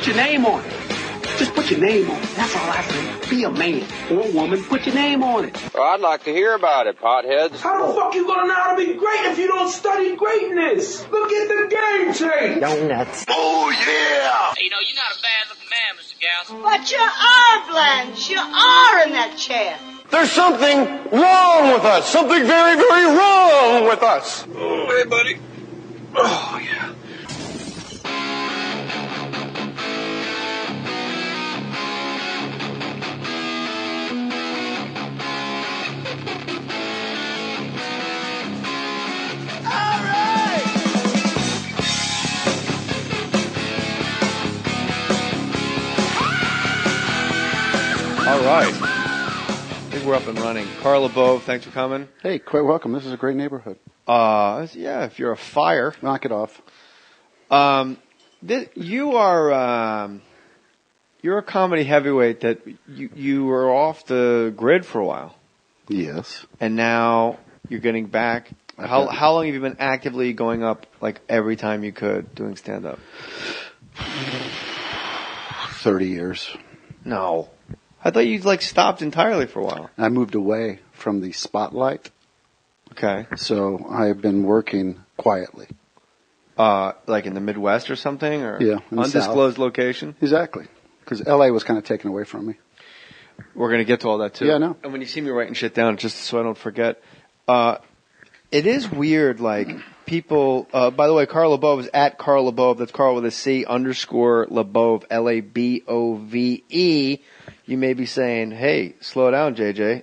your name on it. Just put your name on it. That's all I say. Be a man or a woman. Put your name on it. Well, I'd like to hear about it, potheads. How the fuck you gonna know how to be great if you don't study greatness? Look at the game tape. Donuts. Oh, yeah. Hey, you know, you're not a bad-looking man, Mr. Gals. But you are, Blanche. You are in that chair. There's something wrong with us. Something very, very wrong with us. Oh, hey, buddy. Oh, yeah. All right. I think we're up and running. Carl LaBove, thanks for coming. Hey, quite welcome. This is a great neighborhood. Yeah, if you're a fire. Knock it off. You're a comedy heavyweight that you were off the grid for a while. Yes. And now you're getting back. How long have you been actively going up, like, every time you could, doing stand-up? 30 years. No. I thought you'd, like, stopped entirely for a while. I moved away from the spotlight. Okay. So I've been working quietly. Like in the Midwest or something? Or Yeah. undisclosed location? Exactly. Because L.A. was kind of taken away from me. We're going to get to all that, too. Yeah, I know. And when you see me writing shit down, just so I don't forget, it is weird, like, people, by the way, Carl LaBove is at Carl LaBove. That's Carl with a C _ LaBove, LABOVE. You may be saying, hey, slow down, JJ.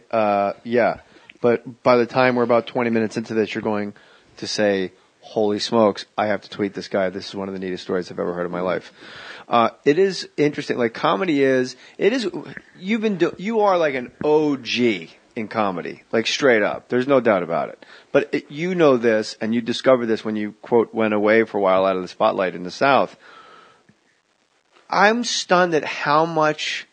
Yeah. But by the time we're about 20 minutes into this, you're going to say, holy smokes, I have to tweet this guy. This is one of the neatest stories I've ever heard in my life. It is interesting. Like, comedy you are like an OG in comedy, like, straight up. There's no doubt about it. But you know this, and you discovered this when you, quote, went away for a while out of the spotlight in the South. I'm stunned at how much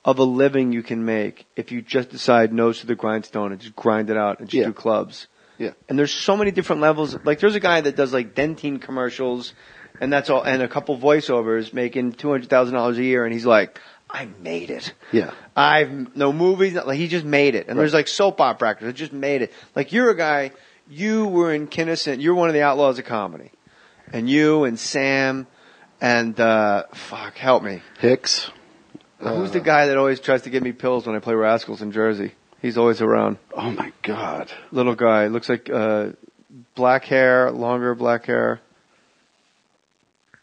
of a living you can make if you just decide nose to the grindstone and just grind it out and just do clubs. Yeah. And there's so many different levels. Like, there's a guy that does, like, Dentine commercials, and that's all, and a couple voiceovers, making $200,000 a year, and he's like, I made it. Yeah. I've no movies. Like, he just made it. And there's, like, soap opera actors that just made it. Like, you're a guy, you were in Kinison, you're one of the outlaws of comedy. And you and Sam and, help me. Hicks. Who's the guy that always tries to give me pills when I play Rascals in Jersey? He's always around. Oh, my God. Little guy. Looks like black hair, longer black hair.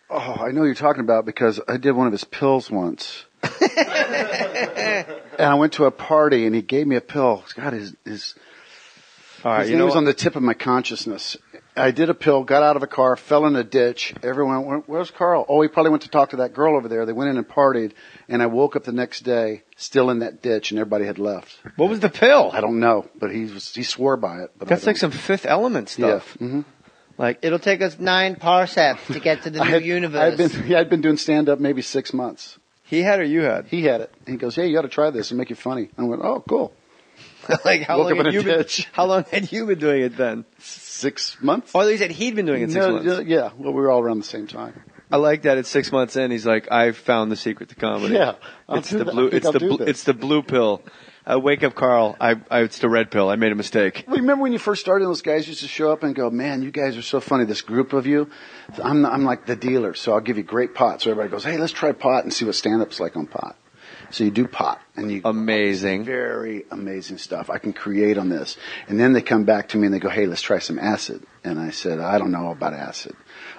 Oh, I know who you're talking about because I did one of his pills once. And I went to a party and he gave me a pill. God, his name was on the tip of my consciousness. I did a pill, got out of a car, fell in a ditch. Everyone went, where's Carl? Oh, he probably went to talk to that girl over there. They went in and partied. And I woke up the next day still in that ditch and everybody had left. What was the pill? I don't know, but he swore by it. But that's like some Fifth Element stuff. Yeah. Mm-hmm. Like, it'll take us 9 parsecs to get to the new universe. I'd been doing stand-up maybe 6 months. He had or you had? He had it. He goes, hey, you ought to try this and make it funny. I went, oh, cool. Like, how long had you been doing it then? 6 months. Oh, he said he'd been doing it 6 months. Yeah, well, we were all around the same time. I like that. It's 6 months in. He's like, I've found the secret to comedy. Yeah, it's the blue pill. Wake up, Carl. It's the red pill. I made a mistake. Well, remember when you first started? Those guys used to show up and go, "Man, you guys are so funny. This group of you, I'm like the dealer, so I'll give you great pot." So everybody goes, "Hey, let's try pot and see what stand-up's like on pot." So you do pot, and you amazing, very amazing stuff. I can create on this, and then they come back to me and they go, "Hey, let's try some acid." And I said, "I don't know about acid."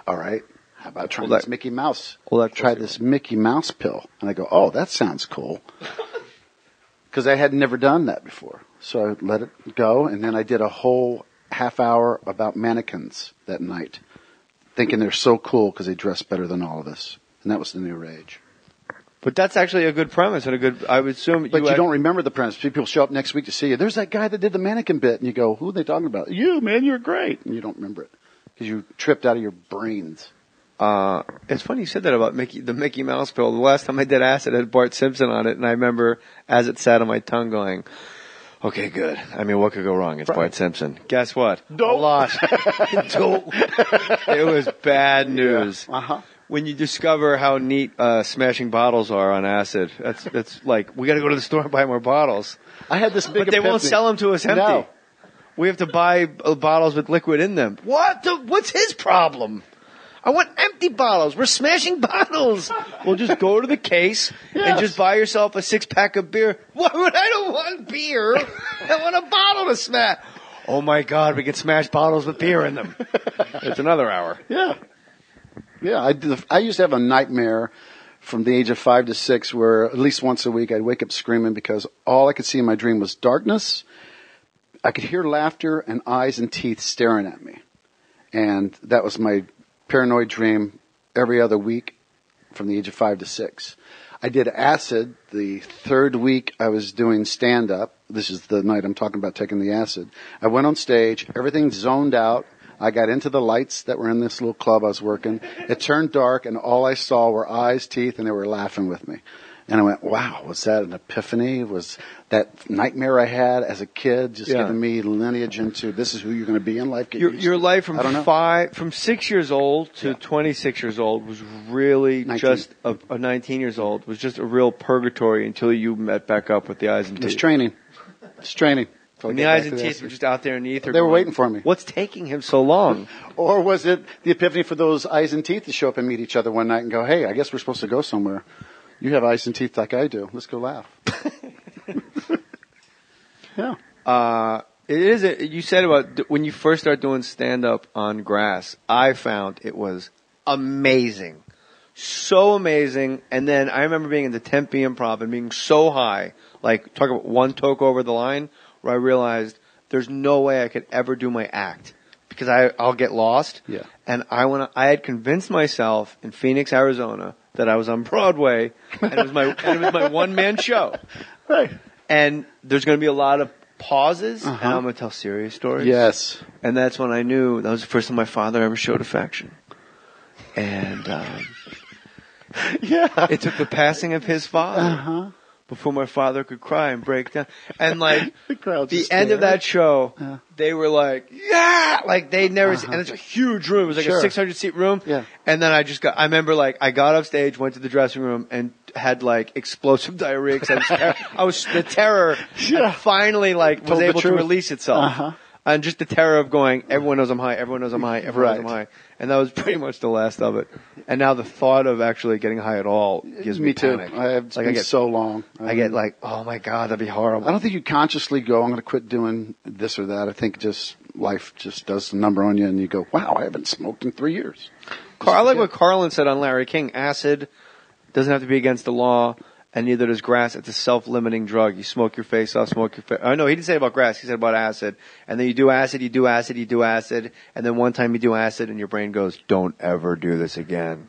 All right. How about trying this Mickey Mouse? Try this Mickey Mouse pill. And I go, oh, that sounds cool. Because I had never done that before. So I let it go, and then I did a whole half hour about mannequins that night, thinking they're so cool because they dress better than all of us. And that was the new rage. But that's actually a good premise and a good, I would assume. But you don't remember the premise. People show up next week to see you. There's that guy that did the mannequin bit. And you go, who are they talking about? You, man, you're great. And you don't remember it because you tripped out of your brains. It's funny you said that about the Mickey Mouse pill. The last time I did acid, it had Bart Simpson on it, and I remember as it sat on my tongue going, okay, good. I mean, what could go wrong? It's Bart Simpson. Guess what? Dope. A lot. Dope. It was bad news. Yeah. Uh-huh. when you discover how neat smashing bottles are on acid. That's like, we got to go to the store and buy more bottles. I had this big But they won't sell them to us empty. No. We have to buy bottles with liquid in them. What's his problem? I want empty bottles. We're smashing bottles. Well, just go to the case and just buy yourself a 6-pack of beer. I don't want beer. I want a bottle to smash. Oh, my God, we can smash bottles with beer in them. It's another hour. Yeah. Yeah, I used to have a nightmare from the age of 5 to 6 where at least once a week I'd wake up screaming because all I could see in my dream was darkness. I could hear laughter and eyes and teeth staring at me. And that was my paranoid dream every other week from the age of 5 to 6. I did acid the third week I was doing stand-up. This is the night I'm talking about taking the acid. I went on stage. Everything zoned out. I got into the lights that were in this little club I was working. It turned dark, and all I saw were eyes, teeth, and they were laughing with me. And I went, wow, was that an epiphany? Was that nightmare I had as a kid just giving me lineage into this is who you're going to be in life? Your life from 6 years old to 26 years old was really 19. just 19 years old was just a real purgatory until you met back up with the eyes and teeth. It's training. It's training. And the eyes and teeth were just out there in the ether. They were waiting for me. What's taking him so long? Or was it the epiphany for those eyes and teeth to show up and meet each other one night and go, hey, I guess we're supposed to go somewhere. You have eyes and teeth like I do. Let's go laugh. Yeah. You said about when you first start doing stand-up on grass, I found it was amazing. So amazing. And then I remember being in the Tempe Improv and being so high, like talk about one toke over the line, where I realized there's no way I could ever do my act because I'll get lost. Yeah. And I had convinced myself in Phoenix, Arizona, that I was on Broadway, and it was my one-man show. Right. And there's going to be a lot of pauses, and I'm going to tell serious stories. Yes. And that's when I knew that was the first time my father ever showed affection. And it took the passing of his father before my father could cry and break down. And like the end of that show, they were like, yeah, like they'd never seen, and it's a huge room. It was like a 600-seat room. Yeah. And then I remember like I got off stage, went to the dressing room, and had like explosive diarrhea because the terror had finally like was able to release itself. And just the terror of going, everyone knows I'm high, everyone knows I'm high, everyone knows I'm high. And that was pretty much the last of it. And now the thought of actually getting high at all gives me panic. Too. I get so long. I get like, oh my God, that'd be horrible. I don't think you consciously go, I'm going to quit doing this or that. I think just life just does the number on you and you go, wow, I haven't smoked in 3 years. I like what Carlin said on Larry King. Acid doesn't have to be against the law. And neither does grass. It's a self-limiting drug. You smoke your face off, I know, he didn't say about grass. He said about acid. And then you do acid, you do acid, you do acid. And then one time you do acid and your brain goes, don't ever do this again.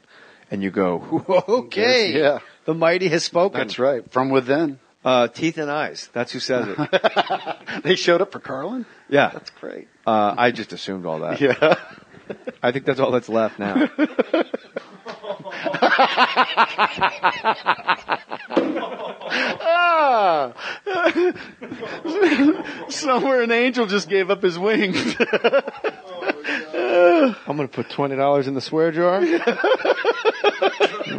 And you go, okay. Yeah. The mighty has spoken. That's right. From within. Teeth and eyes. That's who says it. They showed up for Carlin? Yeah. That's great. I just assumed all that. Yeah. I think that's all that's left now. Somewhere an angel just gave up his wings. I'm going to put $20 in the swear jar.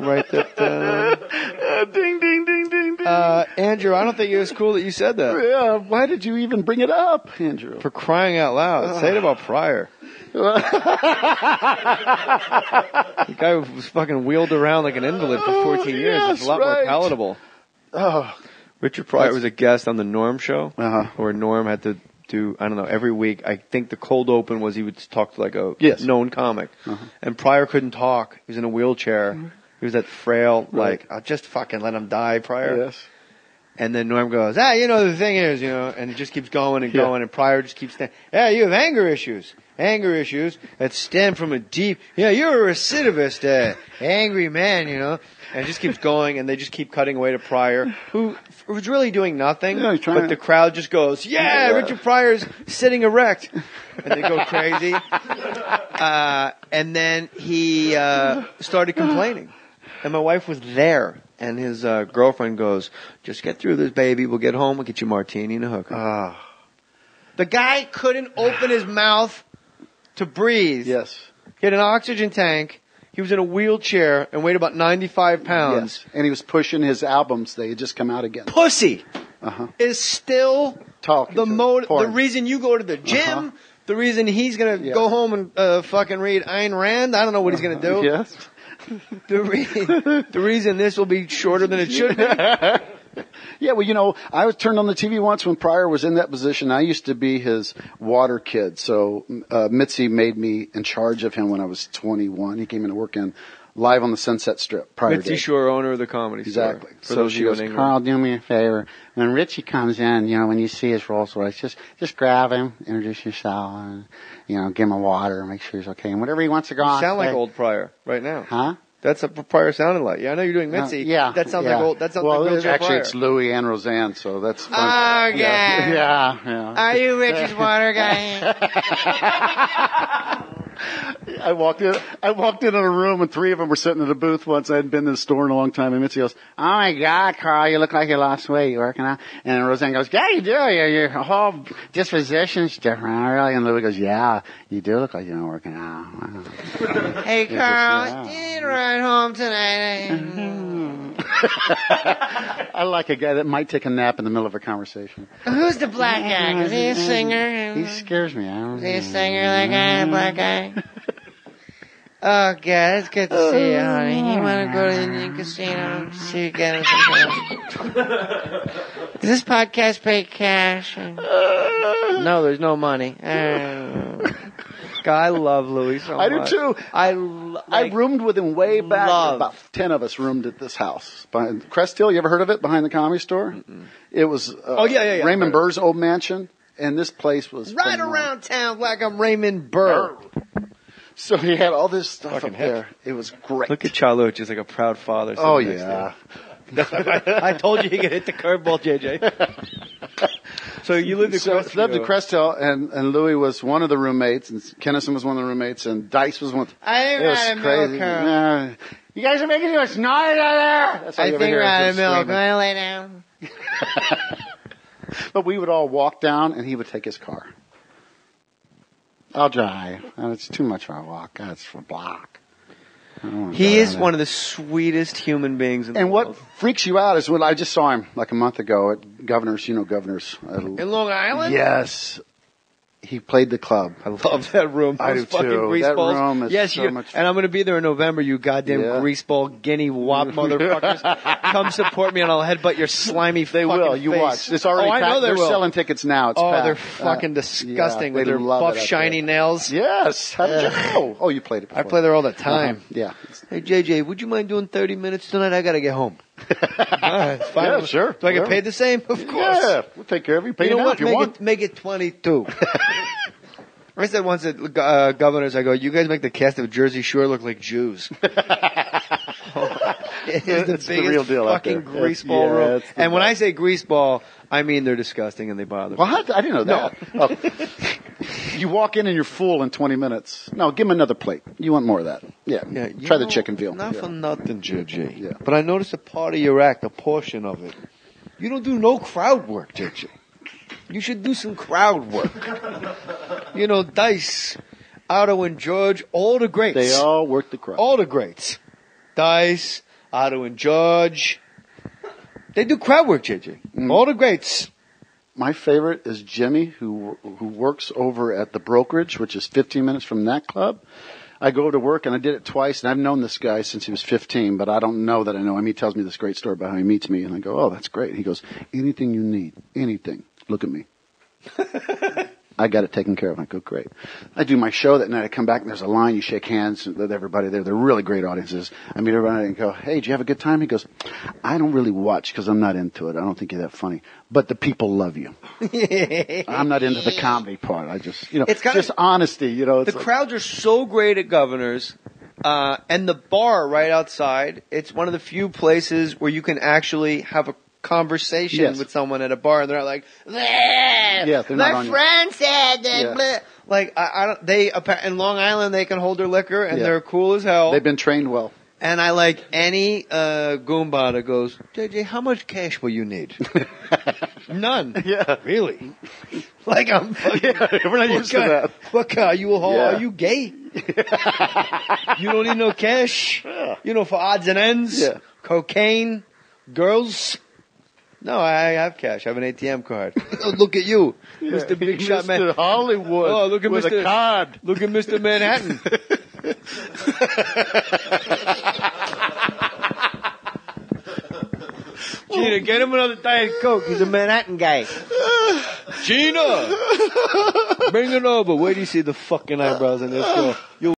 Write that down. Ding, ding, ding, ding, ding. Andrew, I don't think it was cool that you said that. Yeah, why did you even bring it up, Andrew? For crying out loud. Say it about Pryor. The guy was fucking wheeled around like an invalid for 14 years. It's a lot more palatable. Oh. Richard Pryor was a guest on the Norm show, where Norm had to do, I don't know, every week. I think the cold open was he would talk to like a known comic. And Pryor couldn't talk. He was in a wheelchair. He was that frail, like, I'll just fucking let him die, Pryor. Yes. And then Norm goes, the thing is, and he just keeps going and going, and Pryor just keeps saying, you have anger issues that stem from a deep, you're a recidivist, angry man, and it just keeps going, and they just keep cutting away to Pryor, who was really doing nothing, but the crowd just goes, Richard Pryor's sitting erect, and they go crazy, and then he started complaining, and my wife was there. And his girlfriend goes, just get through this, baby. We'll get home. We'll get you a martini and a hooker. The guy couldn't open his mouth to breathe. Yes. He had an oxygen tank. he was in a wheelchair and weighed about 95 pounds. Yes. And he was pushing his albums. They had just come out again. Pussy is still talking the reason you go to the gym. The reason he's going to go home and fucking read Ayn Rand. I don't know what he's going to do. Yes. The reason this will be shorter than it should be. Yeah, well, I was turned on the TV once when Pryor was in that position. I used to be his water kid. So Mitzi made me in charge of him when I was 21. He came in to work in live on the Sunset Strip. Mitzi Shore, owner of the Comedy Store. Exactly. So she goes, Carl, do me a favor. When Richie comes in, when you see his Rolls Royce, just grab him, introduce yourself, and, give him a water, make sure he's okay. And whatever he wants to go on. You sound like old Pryor right now. Huh? That's what Pryor sounded like. Yeah, I know you're doing Mitzi. Yeah. That sounds like old. That sounds like wheelchair actually, Pryor. it's Louie and Roseanne, so that's fun. Oh, yeah. Yeah. Are you Rich's water guy? I walked in a room and three of them were sitting in a booth once. I hadn't been to the store in a long time. And Mitzi goes, "Oh my God, Carl, you look like you lost weight. You working out?" And Roseanne goes, "Yeah, you do. Your whole disposition's different, really." And Louie goes, "Yeah, you do look like you're working out." Wow. Hey, Carl, you need to ride home tonight. I like a guy that might take a nap in the middle of a conversation. Who's the black guy? Is he a singer? He scares me. I don't Is he a singer, that guy, black guy? Oh, God, it's good to see you, honey. You want to go to the Indian Casino? See you again. Does this podcast pay cash? No, there's no money. God, I love Louis so much. I do too. I roomed with him way back. About 10 of us roomed at this house. Behind Crest Hill, you ever heard of it? Behind the Comedy Store? Mm-mm. It was Raymond Burr's old mansion. And this place was right around town like I'm Raymond Burr. So he had all this stuff up there. It was great. Look at Charlo, just like a proud father. Oh, yeah. I told you he could hit the curveball, JJ. So you lived at Crest Hill, and Louis was one of the roommates, and Kinison was one of the roommates, and Dice was one. I think Ryan Miller. You guys are making too much noise out there. I think Ryan Miller. Can I lay down? But we would all walk down, and he would take his car. I'll drive. It's too much for a walk. That's for a block. He is one of the sweetest human beings in the world. And what freaks you out is when I just saw him like a month ago at Governor's, Governor's. In Long Island? Yes. He played the club. I love that room. I do too. That room is so much fun. And I'm going to be there in November, you goddamn greaseball, guinea wop motherfuckers. Come support me and I'll headbutt your slimy fucking face. They will. You watch. It's already packed. I know they're selling tickets now. It's packed. They're fucking disgusting with their buff, shiny nails. Yes. How did you know? Oh, you played it before. I play there all the time. Yeah. Hey, JJ, would you mind doing 30 minutes tonight? I got to get home. Fine. Yeah, sure. Do I get paid the same? Of course. Yeah. We'll take care of you. Pay you now if you want. Make it 22. I said once at Governors, I go, you guys make the cast of Jersey Shore look like Jews. It's the biggest fucking greaseball room. And when I say greaseball, I mean they're disgusting and they bother me. Well, I didn't know that. No. Oh. You walk in and you're full in 20 minutes. No, give him another plate. You want more of that. Yeah. Try the chicken veal. Not for nothing, JJ. Yeah. But I noticed a part of your act, a portion of it. You don't do no crowd work, JJ. You should do some crowd work. Dice, Otto and George, all the greats. They all work the crowd. All the greats. Dice, Otto and George. They do crowd work, JJ. All the greats. My favorite is Jimmy, who works over at the Brokerage, which is 15 minutes from that club. I go to work, and I did it twice, and I've known this guy since he was 15, but I don't know that I know him. He tells me this great story about how he meets me, and I go, oh, that's great. He goes, anything you need, anything. Look at me. I got it taken care of. I go, great. I do my show that night. I come back and there's a line. You shake hands with everybody there. They're really great audiences. I meet everybody and go, hey, did you have a good time? He goes, I don't really watch because I'm not into it. I don't think you're that funny. But the people love you. I'm not into the comedy part. I just, it's just honesty. The crowds are so great at Governors. And the bar right outside, it's one of the few places where you can actually have a conversation with someone at a bar, and they're not like, they're not my friend said that. Like I don't. They in Long Island they can hold their liquor and they're cool as hell. They've been trained well. And I like any Goomba that goes, JJ, how much cash will you need? None. Yeah, really. Like I'm. We're not used to that. What guy? Are you a hole? Are you gay? You don't need no cash. Yeah. You know, for odds and ends. Yeah. Cocaine. Girls. No, I have cash. I have an ATM card. Oh, look at you, Mr. Big Shot Man. Mr. Hollywood. Oh, look at with Mr. a card. Look at Mr. Manhattan. Gina, get him another Diet Coke. He's a Manhattan guy. Gina, bring it over. Where do you see the fucking eyebrows in this girl? You